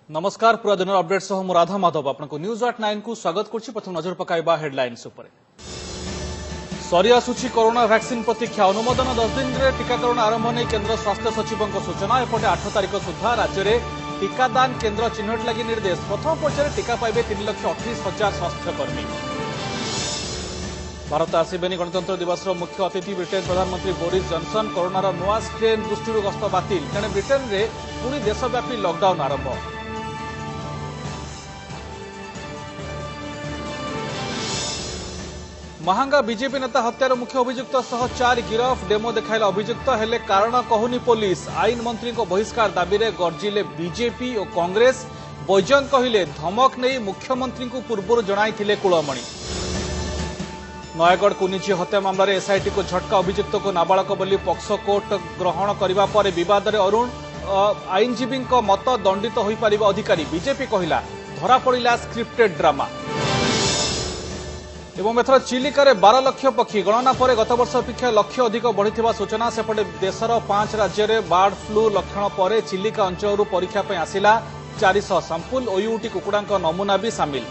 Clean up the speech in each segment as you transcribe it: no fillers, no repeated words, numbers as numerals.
नमस्कार पूरा दिन अपडेट सह मु राधा माधव आपको न्यूज 89 को स्वागत करछि। प्रथम नजर पकाइबा हेडलाइंस उपर। सरी आसुछि कोरोना वैक्सीन प्रतीक्षा अनुमोदन 10 दिन रे टीकाकरण आरंभ नै केंद्र स्वास्थ्य सचिवक सूचना। एपटे 8 तारिख सुधा राज्य में टीकादान केंद्र चिन्हट लगी निर्देश। प्रथम पर्यायर टीका पाइबे 3,38,000 स्वास्थ्यकर्मी। भारत आसबेनी गणतंत्र दिवस मुख्य अतिथि ब्रिटेन प्रधानमंत्री बोरिस जॉनसन। कोरोनार नुआ स्ट्रेन दृष्टि गस्त बातिल तेणे ब्रिटेन में पुणी देशव्यापी लॉकडाउन आरंभ। महांगा बीजेपी नेता हत्यार मुख्य अभियुक्त सह 4 गिरफ। डेमो देखाइला अभियुक्त हेले कारण कहूनी पुलिस। आईन मंत्री को बहिष्कार दाबी में गर्जिले बीजेपी और कांग्रेस। बैजयंत कहले धमक नहीं मुख्यमंत्री को पूर्व जणाई कुलमणि। नयगढ़ कुनिझी हत्या मामलें एसआईटी को झटका। अभियुक्त को नाबालक बोली पक्सो कोर्ट ग्रहण करने पर विवाद में अरुण आईनजीवी मत दंडित हो पार अधिकारी। बीजेपी कहला धरा पड़ा स्क्रिप्टेड ड्रामा। एवं एथर चिलिकार 12 लाख पक्षी गणना पर गत वर्ष अपेक्षा लक्ष्य अधिक बढ़ी सूचना। सेपटे देशर 5 राज्य में बर्ड फ्लू लक्षण पर चिलिका अंचल परीक्षा आसिला 400 सैंपल। ओयूटी कुकुड़ा नमूना भी सामिल।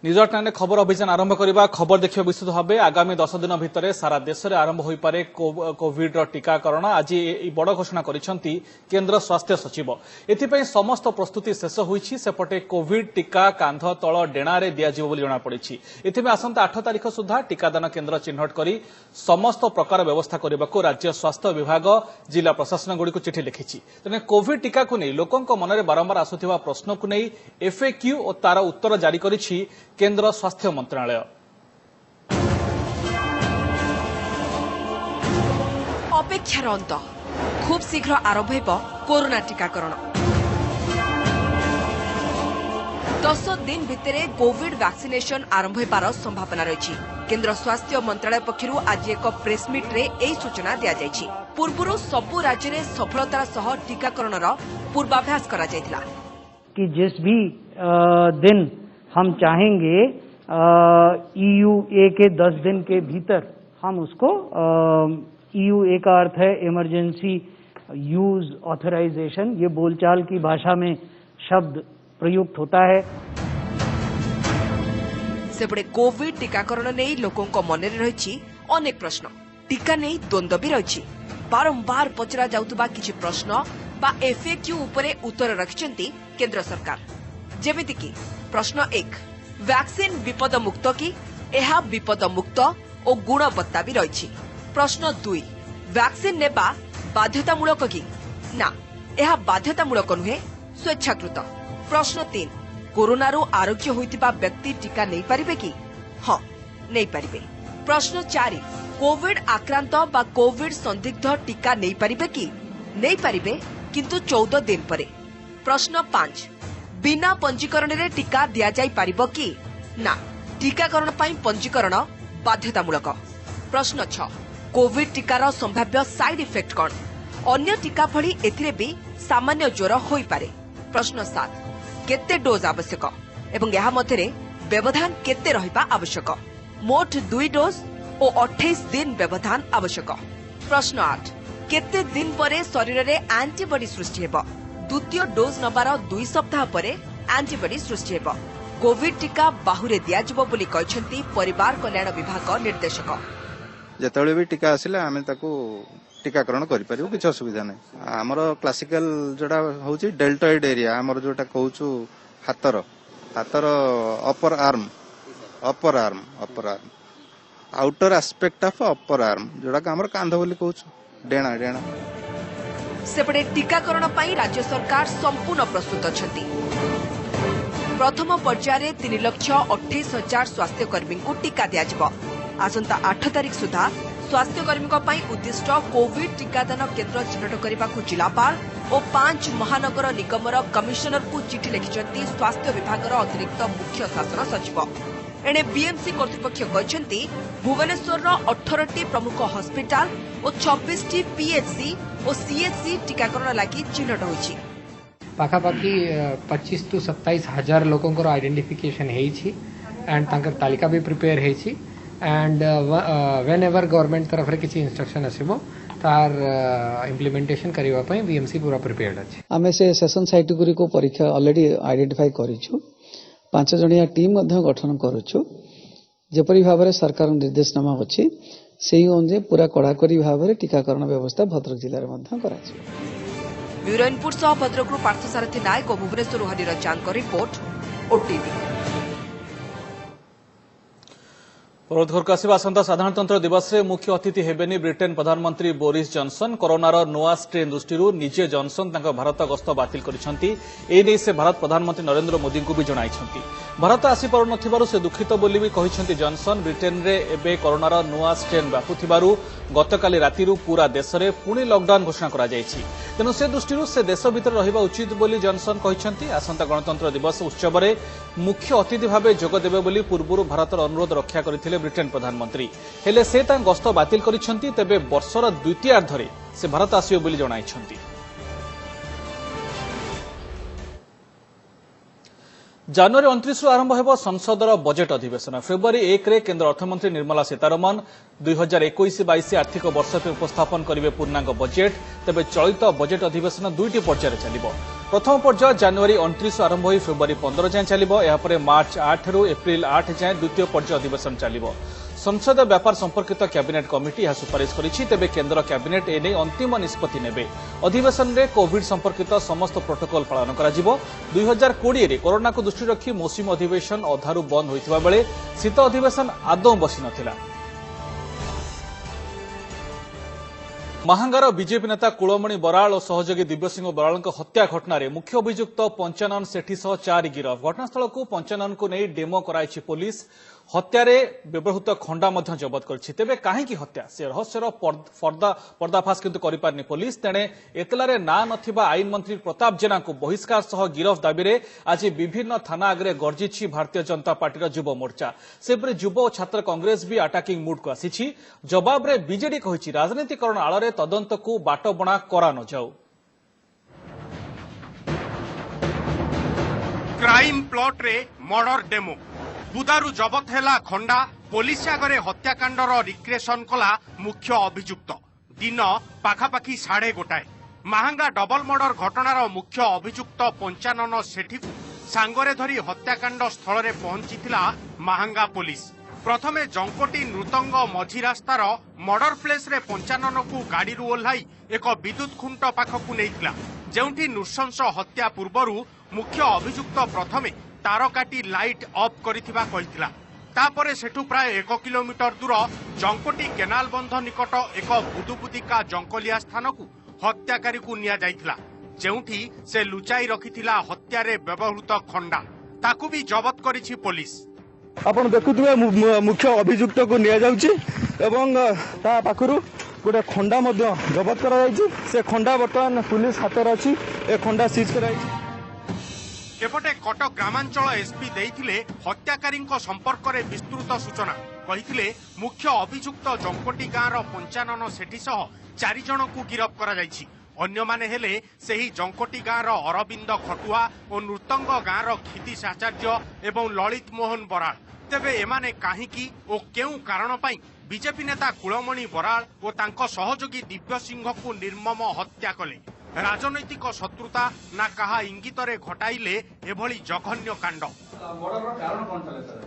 न्यूज 89 खबर अभियान आरंभ करने खबर देखिए विस्तृत भाव। आगामी 10 दिन भितर सारा देश में आरंभ हो पारे कोविड टीकाकरण। आज बड़ घोषणा करिसेंती केंद्र स्वास्थ्य सचिव। एथिपई समस्त प्रस्तुति शेष होईछि। सेपटे कोविड टीका कांध तल डेणारे दियाजिबो बोली जणा पड़िछि। एथिमे आसंता 8 तारिख सुधा टीकादान केंद्र चिन्हट करी समस्त प्रकार व्यवस्था करने राज्य स्वास्थ्य विभाग जिला प्रशासन गुड़ी चिठी लिखिछि। तेने कोविड टीका को नहीं लोकों मन में बारंबार आसुथिबा प्रश्न को नहीं एफएक्यू और तार उत्तर जारी करिछि केंद्र स्वास्थ्य मंत्रालय। अपेक्षार अंत खूब शीघ्र आरंभ हो कोरोना टीकाकरण। 10 दिन भितर कोविड वैक्सीनेशन आरंभ होबार संभावना रही। केंद्र स्वास्थ्य मंत्रालय पक्षरु आज एक प्रेस मीट रे एही सूचना दिया जायछि। पूर्वरु सबु राज्य रे सफलतार सह टीकाकरणर पूर्वाभ्यास करा जायतिला कि जिस भी दिन हम चाहेंगे EUA के 10 दिन के भीतर हम उसको EUA का अर्थ है इमरजेंसी यूज ऑथराइजेशन। ये बोलचाल की भाषा में शब्द प्रयुक्त होता है। सेपटे कोविड टीकाकरण नहीं लोकों को मन में रही अनेक प्रश्न। टीका नहीं द्वंद्व भी रही। बारंबार पचरा जाउतबा किछि प्रश्न बा एफएक्यू उपरे उत्तर रखिसेंती केंद्र सरकार। जेमिति कि प्रश्न 1 वैक्सीन विपद मुक्त कि एहा विपद मुक्त और गुणवत्ता भी रही। प्रश्न 2 वैक्सीन नेबा बाध्यतामूलक कि ना एहा बाध्यतामूलक नुहे स्वेच्छाकृत। प्रश्न 3 कोरोनारू आरोग्य होइतिबा व्यक्ति टीका नहीं पारिबे कि हां नहीं पारिबे। प्रश्न 4 कोविड आक्रांत बा कोविड संदिग्ध टीका नहीं पारिबे कि नहीं पारिबे किंतु 14 दिन परे। प्रश्न 5 बिना पंजीकरण रे टीका दिया जाई पारिबो कि ना टीकाकरण पाई पंजीकरण बाध्यतामूलक। प्रश्न 6 कोविड टीकार संभाव्य साइड इफेक्ट कौन अन्य टीका भली एथिरे भी सामान्य ज्वर होई पारे। प्रश्न 7 केते डोज आवश्यक एवं यहा मध्यरे व्यवधान केते रहिबा आवश्यक। मोट 2 डोज और 28 दिन व्यवधान आवश्यक। प्रश्न 8 केते दिन परे शरीर रे एंटीबॉडी सृष्टि हेबो। द्वितीय डोज नबार 2 सप्ताह परे एंटीबॉडी सृष्टि हेबो। कोविड टीका बाहुरे दियाजिबो बोली कहछंती परिवार कल्याण विभाग निर्देशक। जेतबेले भी टीका आसिले आमे ताको टीकाकरण करि परिबो किछ असुविधा नै। हमर क्लासिकल जोडा होउची डेल्टॉइड एरिया हमर जोटा कहउछु हातर upper arm outer aspect of upper arm जोडा हमर कांध बोली कहउछु डेणा। सेपटे टीकाकरण पाई राज्य सरकार संपूर्ण प्रस्तुत अछंती। प्रथम पर्यायर 3,28,000 स्वास्थ्यकर्मी को टीका दियाजिबो। आसंता 8 तारिख सुधा स्वास्थ्यकर्मी पाई उद्दिष्ट कोविड टीकादान केंद्र चिन्हट करने को जिलापाल और 5 महानगर निगमर कमिशनर को चिठी लिखिछंती स्वास्थ्य विभाग अतिरिक्त मुख्य शासन सचिव। एणे बीएमसी कर्तृपक्ष कहछंती भुवनेश्वर 18टी प्रमुख हॉस्पिटल और 26टी पीएचसी और सीएचसी टीकाकरण लागि चिन्हट होईछि। पाखापाखि 25 to 27 हजार लोकंकर आइडेंटिफिकेशन हेछि एंड तांकर तालिका भी प्रिपेयर हेछि एंड व्हेनेवर गवर्नमेंट तरफ रे किछि इंस्ट्रक्शन आसीबो तार इम्प्लीमेंटेशन करबा पई बीएमसी पूरा प्रिपेयर्ड अछि। आमे से सेशन साइट गुरी को परीक्षा ऑलरेडी आइडेंटिफाई करिछु 5 जणिया टीम मध्य गठन करूछु जेपरि भाबरे सरकार निर्देशनामा अछि सेही अनुसार पूरा कड़ाकड़ी भाबरे टीकाकरण व्यवस्था भद्रक जिल्ला रे मध्य कराछि। ब्यूरो इनपुट सह भद्रकରୁ पार्थसारथी नायक और भुवनेश्वर हरिर चांद रिपोर्ट ओटीवी। घरक आसवा आसंता साधारणतंत्र दिवस रे मुख्य अतिथि हेबेनी ब्रिटेन प्रधानमंत्री बोरिस जॉनसन कोरोनार नुआ स्ट्रेन दृष्टि निजे जॉनसन भारत गस्त बातिल करिसेंती एने से भारत प्रधानमंत्री नरेंद्र मोदी को भी जणाइछंती। भारत आसी पारु नथिबारु से दुखित बोली भी कहिसेंती जॉनसन। ब्रिटेन रे एबे कोरोनार नुआ स्ट्रेन व्यापुथिबारु गतकाली रातिरु पूरा देश रे पुणी लॉकडाउन घोषणा करा जायछि। तेनु से दृष्टि से देश भीतर रहिबा उचित बोली जॉनसन कहिसेंती। आसंता गणतंत्र दिवस उत्सव रे मुख्य अतिथि भाबे जोग देबे बोली पूर्वरु भारतर अनुरोध रक्षा करथिले ब्रिटेन प्रधानमंत्री हेले से गस्त बातिल करिसेंती। तेबे वर्षर द्वितीयार्धरे से भारत आसियो बोली जणाइछंती। जनवरी 29 आरंभ होब संसदर बजेट अधिवेशन। फेब्रुआरी 1 रे केंद्र अर्थमंत्री निर्मला सीतारमण 2021-22 आर्थिक वर्ष पे उपस्थापन करिवे पूर्णांग बजेट। तेबे चलित बजेट अधिवेशन दुईटी पर्यायर चलिबो। प्रथम पर्याय जनवरी 29 आरंभ होई फेब्रुआरी 15 जाए चलिबो। या परे मार्च 8 रु एप्रिल 8 जाए द्वितीय पर्याय अधिवेशन चलिबो। संसद व्यापार संपर्कित कैबिनेट कमिटी यह सुपारिश करिछि। तेबे केंद्र कैबिनेट एने अंतिम निष्पत्ति नेबे। अधिवेशन रे कोविड संपर्कित समस्त प्रोटोकॉल पालन कराजिबो। 2020 रे कोरोना को दृष्टि रखी मौसुमी अधिवेशन अधारु बंद होइथिबा बेले शीत अधिवेशन आदौ बसी नथिला। महांगार बीजेपी नेता कुलमणि बराल और सहयोगी दिव्यसिंह बराल हत्या घटना रे मुख्य अभियुक्त पंचानन सेठी सह 4 गिरफ। घटनास्थल को पंचानन को नहीं डेमो कराइछि पुलिस। हत्यारे व्यवहृत खंडा मध्य जबत करछि। तेबे काहेकि हत्या से रहस्यर पर्दाफाश किंतु करिपारनी पुलिस। तेणे एतलारे ना नथिबा आईन मंत्री प्रताप जेना को बहिष्कार सह गिरफ दाबी रे आज विभिन्न थाना आगे गर्जिछि भारतीय जनता पार्टी युव मोर्चा। सेपरि युव और छात्र कांग्रेस भी अटाकिंग मूड को आसीछि। जवाब रे बीजेडी कहिछि राजनीतिकरण आଳରେ तदंत को बाट बणा करा न जाऊ। क्राइम प्लॉट रे मर्डर डेमो बुदारू जबत हैला खंडा। पुलिस आगरे हत्याकांडर रिक्रिएशन कला मुख्य अभियुक्त। दिन पाखापाखी 1:30 महांगा डबल मर्डर घटनार मुख्य अभियुक्त पंचानन सेठी सांगरे धरी हत्याकांड स्थल रे पहुंचीथिला महांगा पुलिस। प्रथमे जंकोटी नृतंग मझी रास्तार मर्डर प्लेस रे पंचानन को गाड़ी ओह्लाई एक विद्युत खुंट पाखकु नेइथिला जेउठी नृशंस हत्या पूर्वरु मुख्य अभियुक्त प्रथमे तार काटी लाइट ऑफ करिथिबा कहिथिला। तापरे सेठु प्राय 1 किलोमीटर दूर जंकोटी केनाल बंध निकट एक बुदुबुदिका जंकलिया स्थान को हत्याकारी को निया जाइथिला जेउठी से लुचाई रखिथिला हत्यारे व्यवहृत खंडा ताकू भी जबत करिछि पुलिस। आपण देखुथिबे मुख्य अभियुक्त को निया जाउछि एवं ता पाखरु गोटे खंडा मध्य जबत करा जाइछि। से खंडा वर्तमान पुलिस हाथ रे अछि। ए खंडा सीज कराइछि। एपटे कटक ग्रामांचल एसपी देइथिले हत्याकारी संपर्क में विस्तृत सूचना कहिथिले मुख्य अभियुक्त जंकोटी गाँव पंचानन सेठी सह 4 जन को गिरफ करा जाइछि। अन्य माने हेले सेही जंकोटी गाँव अरविंद खटुआ और नृतंग गाँव क्षितीश आचार्य एवं ललित मोहन बराल। तेबे एमाने काहीकि और केउ कारण पाई बीजेपी नेता कुलमणि बराल और तांको सहयोगी दिव्य सिंह को निर्मम हत्या कले। राजनैतिक शत्रुता ना कहा इंगितरे घटाइले एभली जघन्य कांड।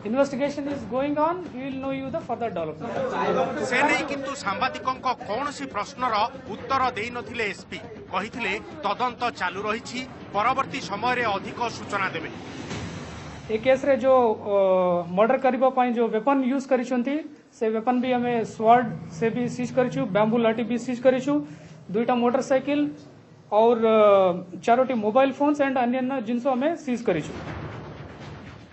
Investigation is going on. We will know you the further development. से नहीं किंतु सांबादिकों कौनसी प्रश्नर उत्तर देई नथिले एसपी कहिथिले तदंत चालू रहिछि परवर्ती समय रे अधिक सूचना देबे। ए केस रे जो मर्डर करबा पई जो वेपन यूज करिसंती से वेपन भी हमें स्वॉर्ड से भी सीज करिछु बैम्बू लाठी भी सीज करिछु 2टा मोटरसाइकिल और 4टी मोबाइल फोन्स एंड अन्य जिनसो हमें सीज करिछु।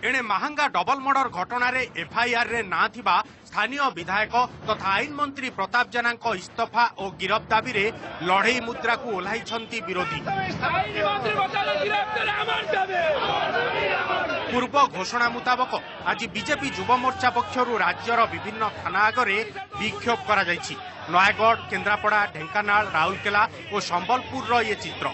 एणे महांगा डबल मर्डर घटना रे एफआईआर रे ना थिबा स्थानीय विधायक तथा आईन मंत्री प्रताप जेना इस्तफा और गिरफ दाबी रे लड़ई मुद्रा को ओह्लाइछंती विरोधी। पूर्व घोषणा मुताबक आज बीजेपी युव मोर्चा पक्षरु राज्यर विभिन्न थाना आगरे विक्षोभ करा जायछि। नयागढ़, केन्द्रापड़ा, ढेंकानाल, राउरकेला और संबलपुर ये चित्र।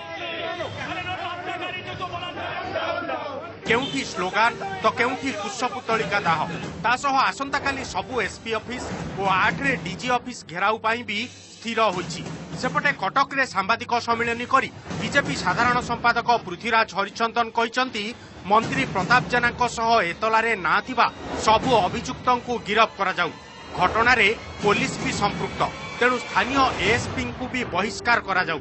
केउठी स्लोगान तो केउठी पुष्पपुतलिका दाह। तासह आसंता काली सबु एसपी ऑफिस और 8 रे डीजी ऑफिस घेराउ पाई भी स्थिर होइछि। सेपटे कटक रे सांबादिक सम्मेलन करी बीजेपी साधारण संपादक पृथ्वीराज हरिचंदन कहिसंती मंत्री प्रताप जेनाको सह एतलारे ना थिबा सबु अभियुक्तंकु गिरफ करा जाऊ। घटना रे पुलिस भी संपृक्त, तेणु स्थानीय एएसपी को भी बहिष्कार करा जाऊ।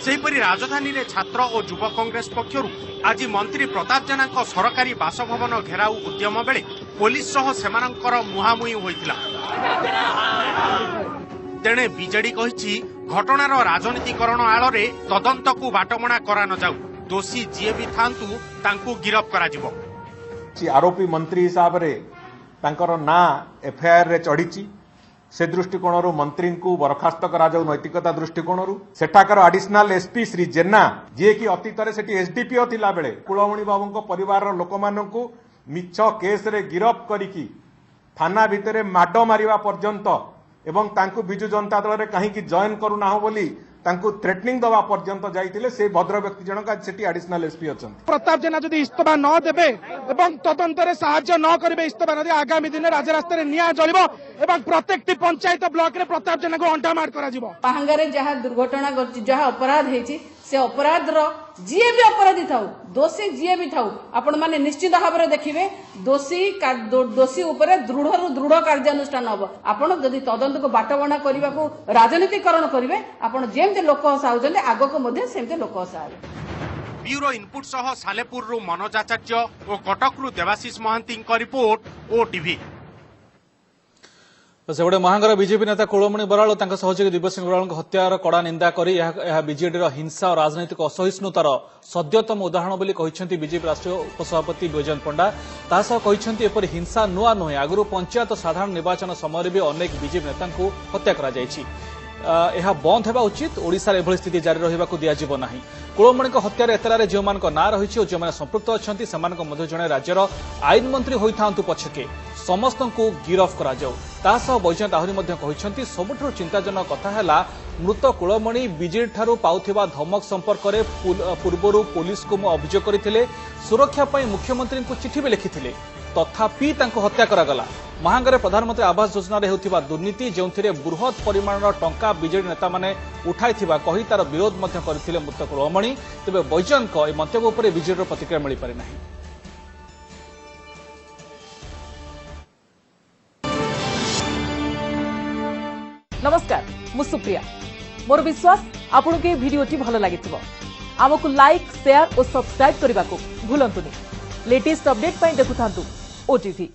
सेहीपरि राजधानी रे छात्र और युवा कांग्रेस पक्षरु आज मंत्री प्रताप जेनाको सरकारी बासभवन घेराऊ उद्यम बेले पुलिस सह सेमानंकर मुहामुही होइतिला। तेणे बीजेडी कहिछि घटनार राजनीतिकरण आଳରେ तदंतकु बाटमणा करा न जाऊ। दोषी जीए भी थांतु तांकु गिरफ करा जिवो। आरोपी मंत्री हिसाब रे तांकर ना एफआईआर रे चढ़ी से दृष्टिकोण मंत्री को बरखास्त करा जाऊ। नैतिकता दृष्टिकोण सेठाकर एडिशनल एसपी श्री जेना जी की अतीत से एसडीपीओ थिला बेले कुलमणि बाबू परिवार लोक मानू मिछ केस रे गिरफ करिकी थाना भितर माड मारिबा पर्यंत एवं तांकु बिजु जनता दल रे कहीं जॉइन करूना हो बोली तांकु थ्रेटनिंग दवा पर्यंत जाइतिले से भद्र व्यक्ति जनक सेठी एडिशनल एसपी अछन। प्रताप जेना जदि इस्तफा न देबे एवं तदंतर साहाय्य न करिवे इस्तफा न दे आगामी दिन राजरास्ता रे निया जलिबो एवं प्रत्येकटी पंचायत ब्लॉक रे प्रताप जेना को अंटामार करा जिवो। पाहंगारे जहा दुर्घटना घटी जहा अपराध हेछि से अपराध रो जीए भी अपराधी थाउ दोषी जीए भी थाउ आपण माने निश्चित भाव में देखिए दोषी उपरे दृढ़ दृढ़ कार्यानुष्ठान हम। आपण जदि तदंत को बाटबणा करने को राजनीतिकरण करेंगे आपण जेमते लोक हसाउछन्ते आगो को मध्ये सेमते लोक हसाबे। ब्यूरो इनपुट सह सालेपुर रु मनोज आचार्य और कटक रु देवाशीष महांती रिपोर्ट ओटीवी। सेपटे महांगर बीजेपी नेता कुलमणि बराल और सहयोगी दिव्यसिंह बराल हत्यार कड़ा निंदा कर बीजेडी हिंसा और राजनैतिक असहिष्णुतार सद्यतम उदाहरण बोली कहते बीजेपी राष्ट्रीय उपसभापति बैजयंत पंडा। एपरी हिंसा नुआ नुहे आगु पंचायत साधारण निर्वाचन समय भी अनेक बीजेपी नेता हत्या यह बंद होगा उचित। ओडिशा रे एभली स्थिति जारी रहिबा को दियाजिबो नाही। कुलमणि हत्यार एतलारे जो ना रही और जो संपृक्त अच्छा से जड़े राज्यर आईन मंत्री होइथांतु पछके समस्त को गिरफ करा जाऊ। तासह बैजयंत आहरी कहते सबुठु चिंताजनक कथा है मृत कुलमणि बीजेडी ठारू पाउथिबा धमक संपर्क में पूर्व पुलिस को अभियोग करथिले। सुरक्षा पाई मुख्यमंत्री को चिठी भी लिखिथिले तथापि तांको हत्या करागला। महांगरे प्रधानमंत्री आवास योजना रे हेउथिबा दुर्नीति जेउथिरे बृहत परिमाणर टंका बीजेडी नेता माने उठाइथिबा कही तार विरोध मध्य करथिले मृत कुलमणि। तेबे बैजयंत ए मंतव्य उपरे बीजेडी प्रतिक्रिया मिली पारि नाही। नमस्कार मु सुप्रिया मोर विश्वास आपन के वीडियोटी भलो लागिथिबो। आमको लाइक शेयर और सब्सक्राइब करने को भूलंतुनी। लेटेस्ट अपडेट पाई देखुथांतु ओटीवी।